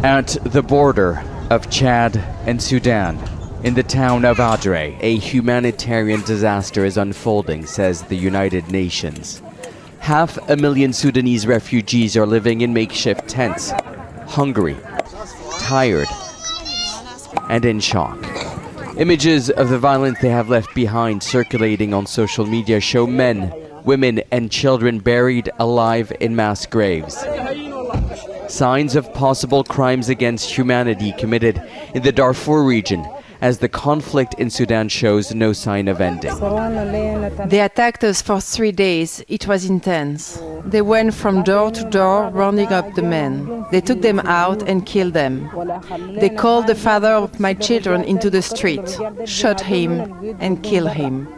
At the border of Chad and Sudan, in the town of Adre, a humanitarian disaster is unfolding, says the United Nations. 500,000 Sudanese refugees are living in makeshift tents, hungry, tired, and in shock. Images of the violence they have left behind circulating on social media show men, women, and children buried alive in mass graves. Signs of possible crimes against humanity committed in the Darfur region, as the conflict in Sudan shows no sign of ending. They attacked us for 3 days. It was intense. They went from door to door, rounding up the men. They took them out and killed them. They called the father of my children into the street, shot him, and killed him.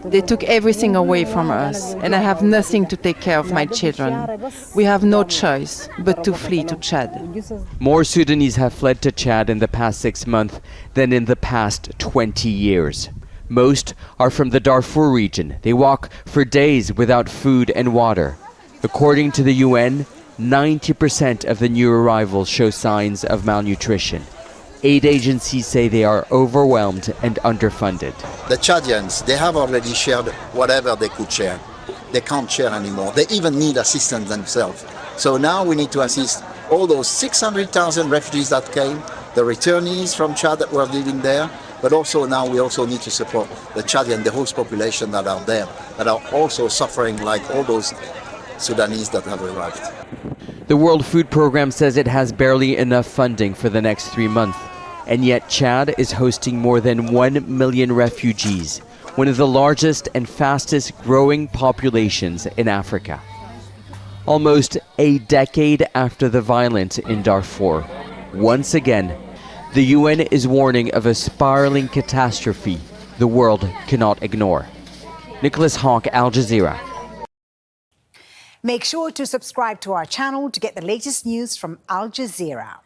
They took everything away from us, and I have nothing to take care of my children. We have no choice but to flee to Chad. More Sudanese have fled to Chad in the past 6 months than in the past 20 years. Most are from the Darfur region. They walk for days without food and water. According to the UN, 90% of the new arrivals show signs of malnutrition. Aid agencies say they are overwhelmed and underfunded. The Chadians, they have already shared whatever they could share. They can't share anymore. They even need assistance themselves. So now we need to assist all those 600,000 refugees that came, the returnees from Chad that were living there, but also now we also need to support the Chadian, the host population that are there, that are also suffering like all those Sudanese that have arrived. The World Food Programme says it has barely enough funding for the next 3 months. And yet Chad is hosting more than 1 million refugees, one of the largest and fastest growing populations in Africa. Almost a decade after the violence in Darfur, once again, the UN is warning of a spiraling catastrophe the world cannot ignore. Nicolas, Haque, Al Jazeera. Make sure to subscribe to our channel to get the latest news from Al Jazeera.